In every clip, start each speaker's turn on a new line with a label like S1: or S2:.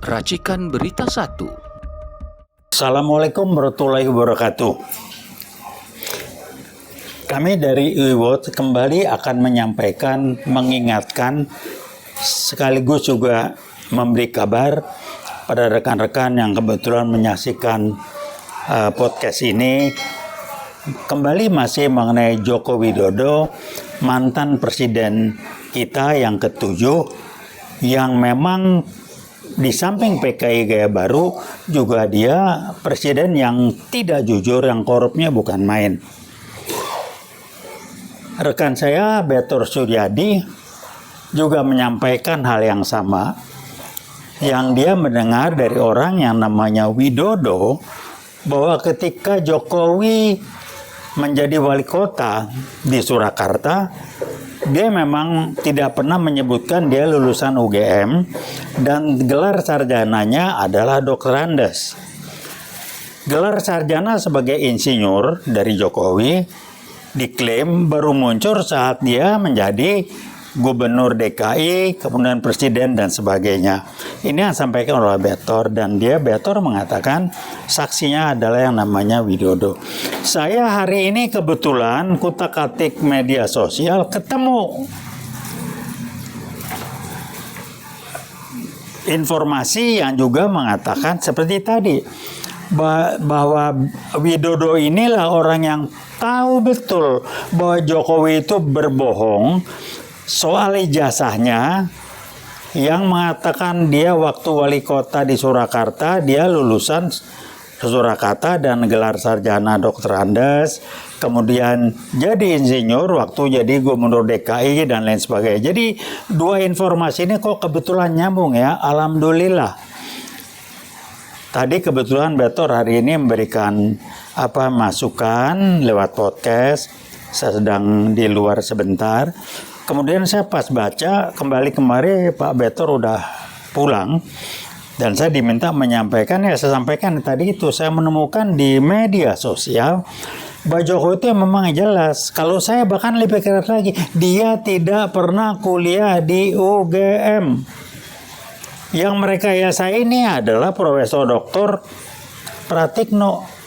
S1: Racikan Berita 1.
S2: Assalamualaikum warahmatullahi wabarakatuh. Kami dari UIWOT kembali akan menyampaikan, mengingatkan, sekaligus juga memberi kabar pada rekan-rekan yang kebetulan menyaksikan podcast ini. Kembali masih mengenai Joko Widodo, mantan presiden kita yang ketujuh, yang memang di samping PKI gaya baru, juga dia presiden yang tidak jujur, yang korupnya bukan main. Rekan saya, Betor Suryadi, juga menyampaikan hal yang sama, yang dia mendengar dari orang yang namanya Widodo, bahwa ketika Jokowi menjadi wali kota di Surakarta, dia memang tidak pernah menyebutkan dia lulusan UGM dan gelar sarjananya adalah Dr. Andes. Gelar sarjana sebagai insinyur dari Jokowi diklaim baru muncul saat dia menjadi gubernur DKI, kemudian presiden dan sebagainya. Ini yang disampaikan oleh Betor, dan Betor mengatakan saksinya adalah yang namanya Widodo. Saya hari ini kebetulan kutak-atik media sosial ketemu informasi yang juga mengatakan seperti tadi, bahwa Widodo inilah orang yang tahu betul bahwa Jokowi itu berbohong soal ijazahnya, yang mengatakan dia waktu wali kota di Surakarta dia lulusan Surakarta dan gelar sarjana Dr. Andes, kemudian jadi insinyur waktu jadi gubernur DKI dan lain sebagainya. Jadi dua informasi ini kok kebetulan nyambung ya, alhamdulillah. Tadi kebetulan Betor hari ini memberikan masukan lewat podcast. Saya sedang di luar sebentar. Kemudian saya pas baca kembali kemarin Pak Betor udah pulang dan saya diminta menyampaikan, saya sampaikan tadi itu, saya menemukan di media sosial bahwa Jokowi itu memang jelas. Kalau saya bahkan lebih keras lagi, dia tidak pernah kuliah di UGM. Yang mereka ini adalah Profesor Dr. Pratikno,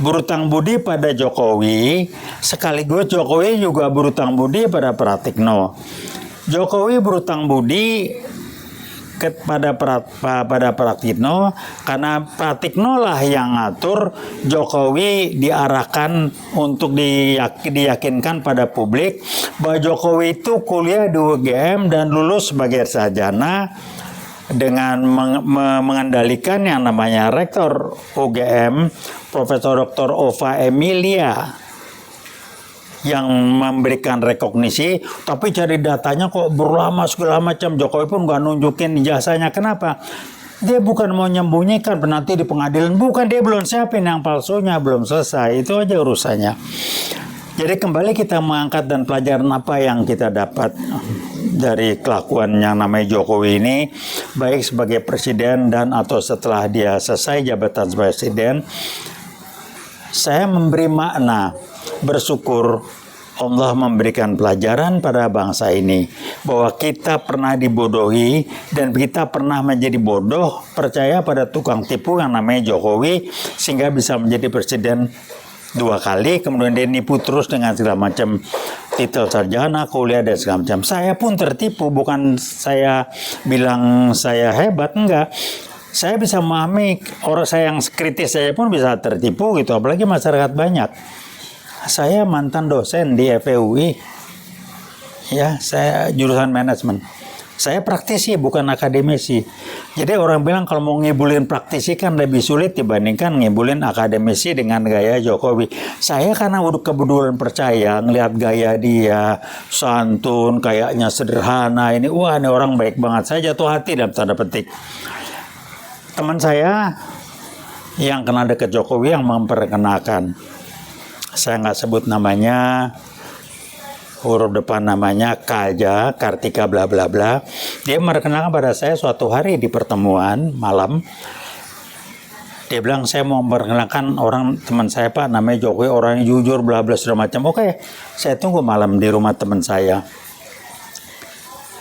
S2: berutang budi pada Jokowi, sekaligus Jokowi juga berutang budi pada Pratikno. Jokowi berutang budi pada Pratikno karena Pratikno lah yang ngatur Jokowi diarahkan untuk diyakinkan pada publik bahwa Jokowi itu kuliah di UGM dan lulus sebagai sarjana dengan mengendalikan yang namanya rektor UGM, Profesor Dr. Ova Emilia, yang memberikan rekognisi, tapi cari datanya kok berlama segala macam. Jokowi pun nggak nunjukin ijazahnya. Kenapa? Dia bukan mau menyembunyikan nanti di pengadilan, bukan, dia belum siapin yang palsunya, belum selesai, itu aja urusannya. Jadi kembali kita mengangkat dan pelajaran apa yang kita dapat dari kelakuan yang namanya Jokowi ini, baik sebagai presiden dan atau setelah dia selesai jabatan sebagai presiden. Saya memberi makna bersyukur Allah memberikan pelajaran pada bangsa ini bahwa kita pernah dibodohi dan kita pernah menjadi bodoh, percaya pada tukang tipu yang namanya Jokowi sehingga bisa menjadi presiden 2 kali, kemudian dia nipu terus dengan segala macam titel sarjana, kuliah dan segala macam. Saya pun tertipu, bukan saya bilang saya hebat, enggak. Saya bisa memahami, orang saya yang kritis saya pun bisa tertipu gitu, apalagi masyarakat banyak. Saya mantan dosen di FEUI, ya, saya jurusan manajemen. Saya praktisi, bukan akademisi. Jadi orang bilang kalau mau ngibulin praktisi kan lebih sulit dibandingkan ngibulin akademisi dengan gaya Jokowi. Saya karena udah kebetulan percaya, ngelihat gaya dia, santun, kayaknya sederhana, ini orang baik banget. Saya jatuh hati dalam tanda petik. Teman saya yang kenal dekat Jokowi yang memperkenalkan, saya nggak sebut namanya, huruf depan namanya Kaja, Kartika bla bla bla. Dia memperkenalkan pada saya suatu hari di pertemuan malam. Dia bilang, saya mau memperkenalkan orang teman saya Pak, namanya Jokowi, orang yang jujur bla bla segala macam. Oke, saya tunggu malam di rumah teman saya.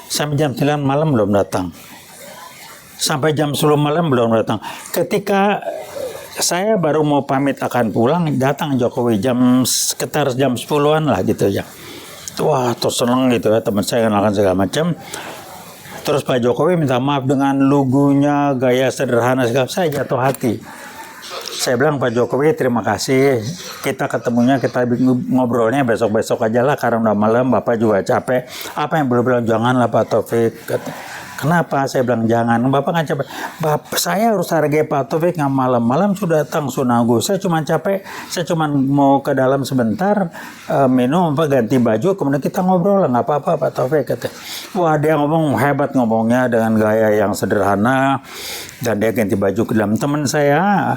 S2: Sampai jam 9 malam belum datang. sampai jam 10 malam belum datang. Ketika saya baru mau pamit akan pulang, datang Jokowi sekitar jam 10-an lah gitu ya. Wah, terus seneng gitu ya, teman saya kenalkan segala macam. Terus Pak Jokowi minta maaf dengan lugunya, gaya sederhana segala. Saya jatuh hati. Saya bilang, Pak Jokowi terima kasih, kita ketemunya, kita ngobrolnya besok-besok aja lah karena udah malam, Bapak juga capek. Apa yang belum bilang, janganlah Pak Taufik. Kenapa? Saya bilang jangan, Bapak kan capek. Bapak, saya harus hargai Pak Taufik, nggak malam-malam sudah datang Sunago. Saya cuma capek, saya cuma mau ke dalam sebentar, minum, ganti baju, kemudian kita ngobrol lah, nggak apa-apa Pak Taufik. Kata. Wah, dia ngomong hebat ngomongnya dengan gaya yang sederhana, dan dia ganti baju ke dalam. Teman saya,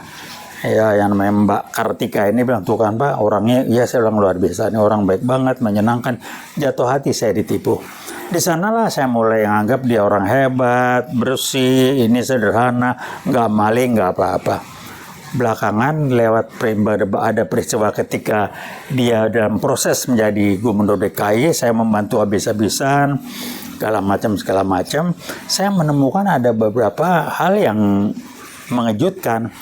S2: ya yang namanya Mbak Kartika ini bilang, tuh kan Pak, orangnya, ya saya bilang luar biasa, ini orang baik banget, menyenangkan. Jatuh hati saya ditipu. Di sanalah saya mulai menganggap dia orang hebat, bersih, ini sederhana, nggak maling, nggak apa-apa. Belakangan lewat ada peristiwa ketika dia dalam proses menjadi gubernur DKI, saya membantu habis-habisan, segala macam. Saya menemukan ada beberapa hal yang mengejutkan.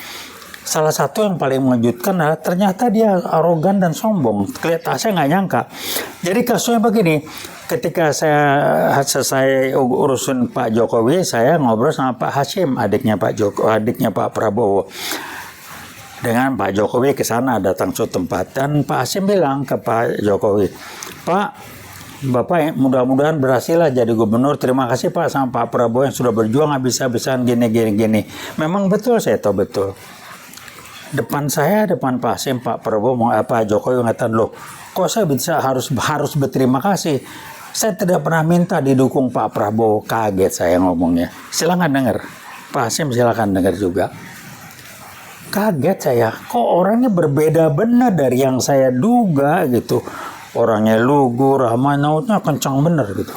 S2: Salah satu yang paling mengejutkan adalah ternyata dia arogan dan sombong. Kelihatan saya nggak nyangka. Jadi kasusnya begini, ketika saya selesai urusan Pak Jokowi, saya ngobrol sama Pak Hashim, adiknya Pak Prabowo. Dengan Pak Jokowi ke sana datang suatu tempat, dan Pak Hashim bilang ke Pak Jokowi, Pak, Bapak mudah-mudahan berhasil lah jadi gubernur. Terima kasih Pak sama Pak Prabowo yang sudah berjuang habis-habisan gini. Memang betul, saya tahu betul. Depan Pak Hashim, Pak Prabowo, Pak Jokowi mengatakan, loh, kok saya bisa harus berterima kasih? Saya tidak pernah minta didukung Pak Prabowo. Kaget saya ngomongnya. Silakan dengar, Pak Hashim silakan dengar juga. Kaget saya, kok orangnya berbeda benar dari yang saya duga gitu. Orangnya lugu, ramah, nautnya kencang benar gitu.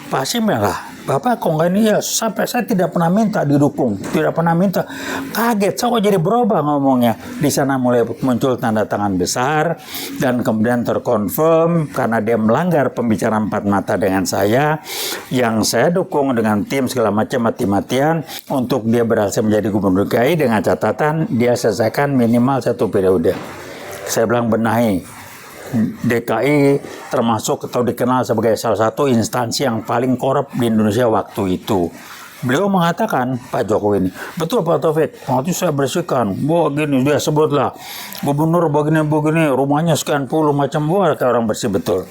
S2: Pak Hashim lah, Bapak kok nggak ini ya, sampai saya tidak pernah minta didukung, tidak pernah minta. Kaget, saya kok jadi berubah ngomongnya. Di sana mulai muncul tanda tangan besar, dan kemudian terkonfirm karena dia melanggar pembicaraan empat mata dengan saya, yang saya dukung dengan tim segala macam mati-matian untuk dia berhasil menjadi gubernur DKI dengan catatan dia selesaikan minimal 1 periode. Saya bilang benahi. DKI termasuk atau dikenal sebagai salah satu instansi yang paling korup di Indonesia waktu itu. Beliau mengatakan, Pak Jokowi ini, betul Pak Taufik, waktu saya bersihkan, gini, dia sebutlah, gubernur begini, rumahnya sekian puluh macam, kayak orang bersih betul.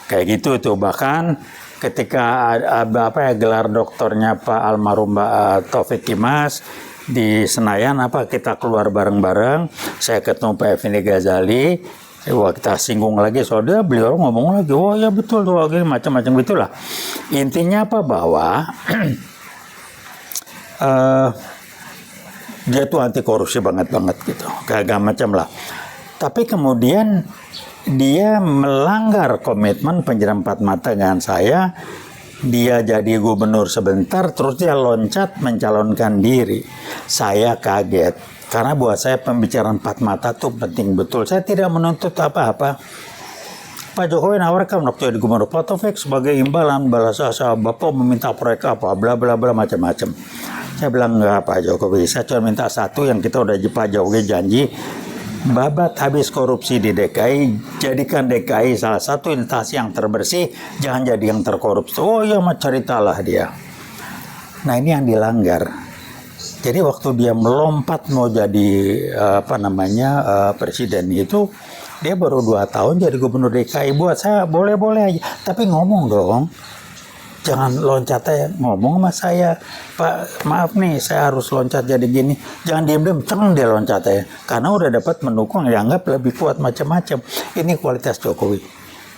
S2: Kayak gitu tuh, bahkan ketika gelar doktornya Pak almarhum Taufik Kimas di Senayan, kita keluar bareng-bareng, saya ketemu Pak Effendi Ghazali. Wah, kita singgung lagi soal dia, beliau ngomong lagi, oh ya betul tuh, gini macam-macam gitulah. Intinya apa, bahwa dia tuh anti korupsi banget gitu, kayak macam lah. Tapi kemudian dia melanggar komitmen penjara empat mata dengan saya. Dia jadi gubernur sebentar, terus dia loncat mencalonkan diri. Saya kaget. Karena buat saya pembicaraan empat mata itu penting betul. Saya tidak menuntut apa-apa. Pak Jokowi nawarkan waktu jadi gubernur, Pak Taufik sebagai imbalan balas asa Bapak meminta proyek apa, bla bla bla macam-macam. Saya bilang enggak Pak Jokowi, saya cuma minta satu yang kita udah Pak Jokowi janji, babat habis korupsi di DKI, jadikan DKI salah satu instansi yang terbersih, jangan jadi yang terkorupsi. Oh iya, ceritalah dia. Nah ini yang dilanggar. Jadi waktu dia melompat mau jadi presiden itu, dia baru 2 tahun jadi gubernur DKI. Buat saya boleh-boleh aja, tapi ngomong dong. Jangan loncat aja, ngomong sama saya, Pak maaf nih saya harus loncat jadi gini. Jangan diem-diem, dia loncat aja. Karena udah dapat mendukung, dianggap lebih kuat macam-macam. Ini kualitas Jokowi.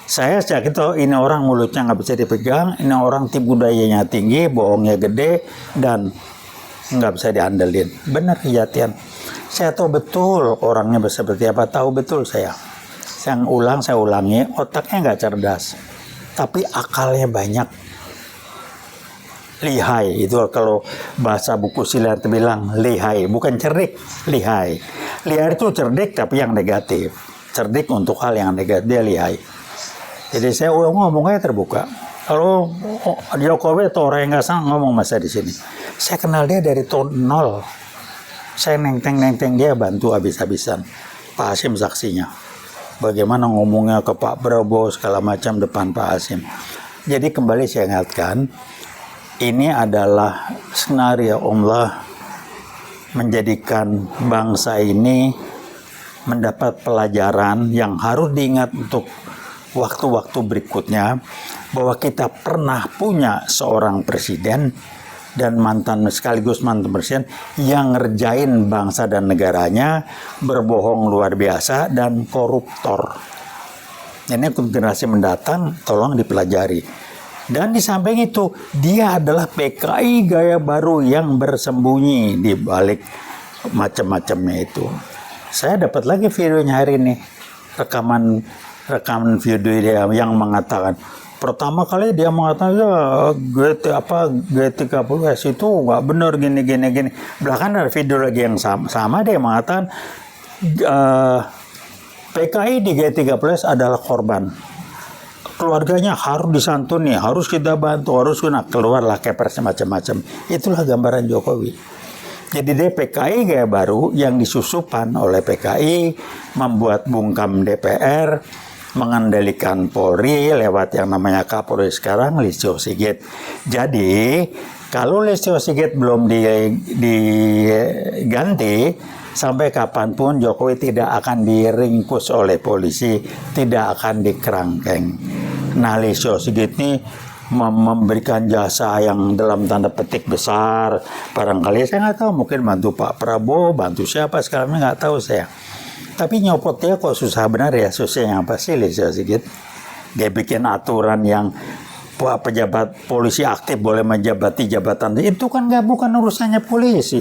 S2: Saya yakin tuh ini orang mulutnya nggak bisa dipegang, ini orang tipu dayanya tinggi, bohongnya gede, dan nggak bisa diandelin. Benar kejadian. Saya tahu betul orangnya seperti apa, tahu betul saya. Saya ulangi, otaknya nggak cerdas, tapi akalnya banyak. Lihai, itu kalau bahasa buku silat bilang lihai, bukan cerdik, lihai. Lihai itu cerdik tapi yang negatif. Cerdik untuk hal yang negatif, dia lihai. Jadi saya ngomongnya terbuka. Kalau Jokowi atau orang yang nggak sama ngomong masa di sini. Saya kenal dia dari tahun 0. Saya nenteng dia, bantu habis-habisan. Pak Hasyim saksinya. Bagaimana ngomongnya ke Pak Prabowo segala macam depan Pak Hasyim. Jadi kembali saya ingatkan, ini adalah skenario Allah menjadikan bangsa ini mendapat pelajaran yang harus diingat untuk waktu-waktu berikutnya, bahwa kita pernah punya seorang presiden dan sekaligus mantan presiden yang ngerjain bangsa dan negaranya, berbohong luar biasa dan koruptor. Ini untuk generasi mendatang tolong dipelajari. Dan di samping itu, dia adalah PKI gaya baru yang bersembunyi di balik macam-macamnya itu. Saya dapat lagi videonya hari ini, rekaman video dia yang mengatakan, pertama kali dia mengatakan ya G30S itu nggak benar gini. Belakang ada video lagi yang sama dia mengatakan PKI di G30S adalah korban. Keluarganya harus disantuni, harus kita bantu, harus keluarlah kepres macam-macam. Itulah gambaran Jokowi. Jadi dia PKI gaya baru yang disusupan oleh PKI, membuat bungkam DPR, mengendalikan Polri lewat yang namanya Kapolri sekarang, Listio Sigit. Jadi kalau Listio Sigit belum diganti, sampai kapanpun Jokowi tidak akan diringkus oleh polisi, tidak akan dikerangkeng. Nah, Listio Sigit ini memberikan jasa yang dalam tanda petik besar. Barangkali saya nggak tahu, mungkin bantu Pak Prabowo, bantu siapa sekarang nggak tahu saya. Tapi nyopotnya kok susah benar ya, susahnya apa sih Listio Sigit? Dia bikin aturan yang pejabat polisi aktif boleh menjabati jabatan itu kan bukan urusannya polisi,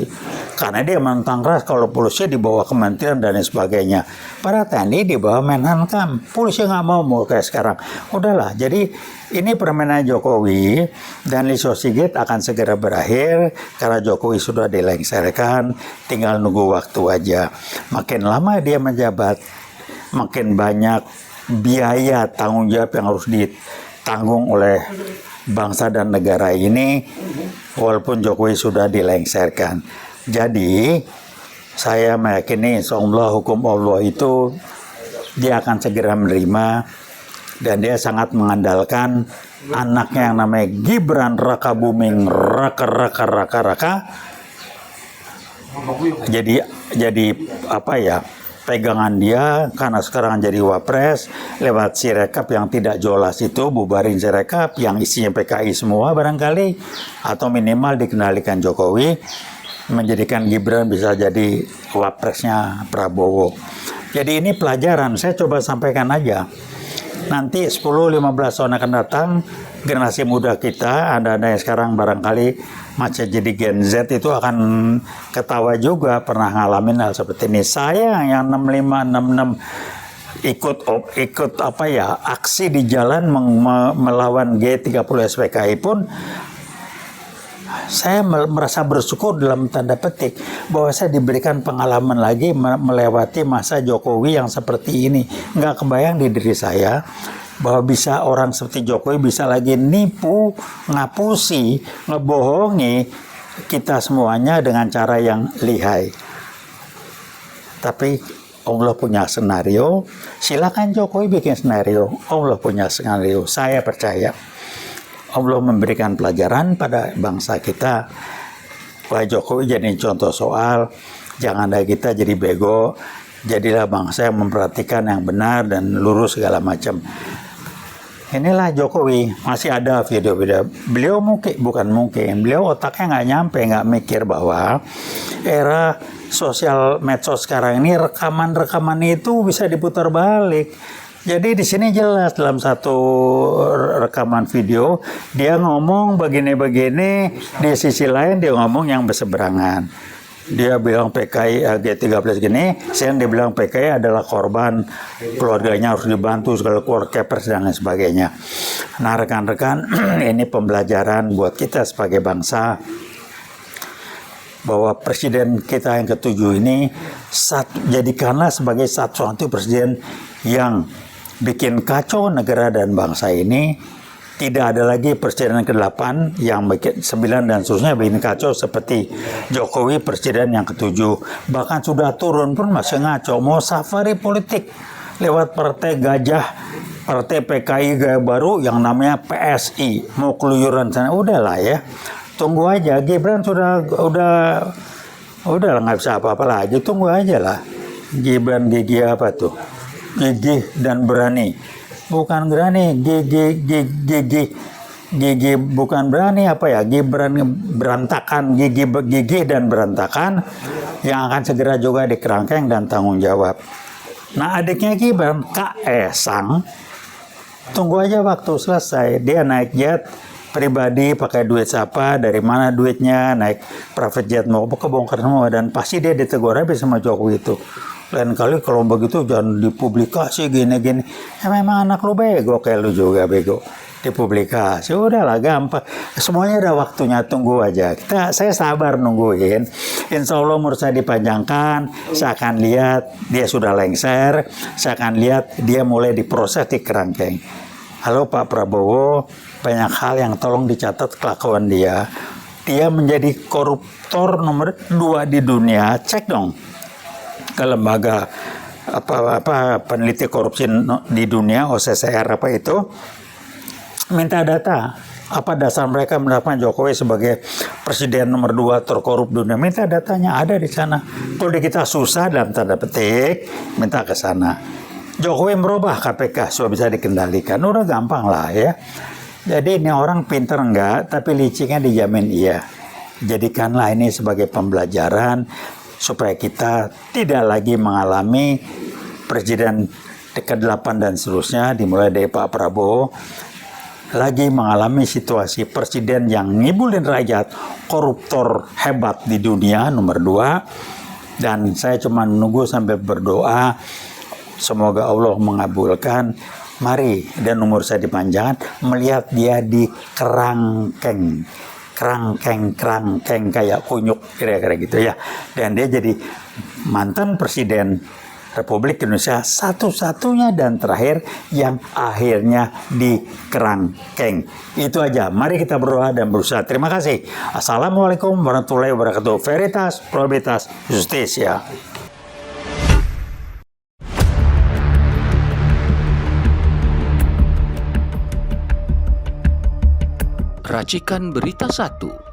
S2: karena dia menentang keras kalau polisi di bawah kementerian dan sebagainya. Para TNI di bawah Menhankam, polisi nggak mau kayak sekarang. Udahlah, jadi ini permainan Jokowi, dan Listio Sigit akan segera berakhir karena Jokowi sudah dilengserkan, tinggal nunggu waktu aja. Makin lama dia menjabat, makin banyak biaya tanggung jawab yang harus ditanggung oleh bangsa dan negara ini, walaupun Jokowi sudah dilengserkan. Jadi saya meyakini insyaallah hukum Allah itu dia akan segera menerima, dan dia sangat mengandalkan anaknya yang namanya Gibran Rakabuming Raka. Jadi apa ya, pegangan dia, karena sekarang jadi wapres lewat Sirekap yang tidak jelas itu, bubarin Sirekap yang isinya PKI semua barangkali, atau minimal dikendalikan Jokowi, menjadikan Gibran bisa jadi wapresnya Prabowo. Jadi ini pelajaran, saya coba sampaikan aja. Nanti 10-15 tahun akan datang, generasi muda kita, Anda-anda yang sekarang barangkali masih jadi Gen Z itu akan ketawa juga pernah ngalamin hal seperti ini. Saya yang 65, 66 ikut apa ya, aksi di jalan melawan G30S PKI pun, saya merasa bersyukur dalam tanda petik bahwa saya diberikan pengalaman lagi melewati masa Jokowi yang seperti ini. Nggak kebayang di diri saya bahwa bisa orang seperti Jokowi bisa lagi nipu, ngapusi, ngebohongi kita semuanya dengan cara yang lihai. Tapi Allah punya skenario, silakan Jokowi bikin skenario. Allah punya skenario, saya percaya. Allah memberikan pelajaran pada bangsa kita. Pak Jokowi jadi contoh soal, jangan ada kita jadi bego, jadilah bangsa yang memperhatikan yang benar dan lurus segala macam. Inilah Jokowi, masih ada video-video. Beliau beliau otaknya nggak nyampe, nggak mikir bahwa era sosial medsos sekarang ini rekaman itu bisa diputar balik. Jadi di sini jelas dalam satu rekaman video dia ngomong begini-begini, di sisi lain dia ngomong yang berseberangan. Dia bilang PKI G30 gini, saya dia bilang PKI adalah korban, keluarganya harus dibantu segala keluarga kepres dan lain sebagainya. Nah rekan-rekan, ini pembelajaran buat kita sebagai bangsa bahwa presiden kita yang ke-7 ini jadikanlah sebagai satu presiden yang bikin kacau negara dan bangsa ini. Tidak ada lagi presiden ke-8 yang bikin 9 dan seterusnya bikin kacau seperti Jokowi presiden yang ke-7. Bahkan sudah turun pun masih ngaco. Mau safari politik lewat partai gajah, partai PKI gaya baru yang namanya PSI. Mau keluyuran sana, udahlah ya. Tunggu aja, Gibran udah nggak bisa apa-apa lagi. Tunggu aja lah. Gibran gigi apa tuh? Gigi dan berani. Bukan berani, gigi bukan berani apa ya? Gibran berantakan, gigi dan berantakan yang akan segera juga dikerangkeng dan tanggung jawab. Nah, adiknya Gibran, Kaesang, tunggu aja waktu selesai. Dia naik jet pribadi, pakai duit siapa, dari mana duitnya, naik private jet mau kebongkar semua, dan pasti dia ditegur habis sama Jokowi itu. Lain kali kalau begitu jangan dipublikasi gini-gini. Memang anak lu bego, kayak lu juga bego. Dipublikasi, udahlah gampang. Semuanya ada waktunya, tunggu aja. Saya sabar nungguin. Insya Allah umur saya dipanjangkan. Saya akan lihat dia sudah lengser. Saya akan lihat dia mulai diproses di kerangkeng. Halo Pak Prabowo, banyak hal yang tolong dicatat kelakuan dia. Dia menjadi koruptor nomor 2 di dunia. Cek dong ke lembaga peneliti korupsi di dunia, OCCR apa itu, minta data apa dasar mereka menetapkan Jokowi sebagai presiden nomor 2 terkorup dunia. Minta datanya, ada di sana. Kalau di kita susah dalam tanda petik, minta ke sana. Jokowi merubah KPK supaya bisa dikendalikan, udah gampang lah ya. Jadi ini orang pinter enggak, tapi liciknya dijamin iya. Jadikanlah ini sebagai pembelajaran supaya kita tidak lagi mengalami presiden ke-8 dan seterusnya, dimulai dari Pak Prabowo, lagi mengalami situasi presiden yang ngibulin rakyat, koruptor hebat di dunia nomor 2. Dan saya cuma menunggu sambil berdoa, semoga Allah mengabulkan. Mari, dan umur saya dipanjangkan, melihat dia di kerangkeng kayak kunyuk, kira-kira gitu ya. Dan dia jadi mantan presiden Republik Indonesia satu-satunya dan terakhir yang akhirnya di kerangkeng. Itu aja. Mari kita berdoa dan berusaha. Terima kasih. Assalamualaikum warahmatullahi wabarakatuh. Veritas, probabilitas, justitia.
S1: Racikan Berita 1.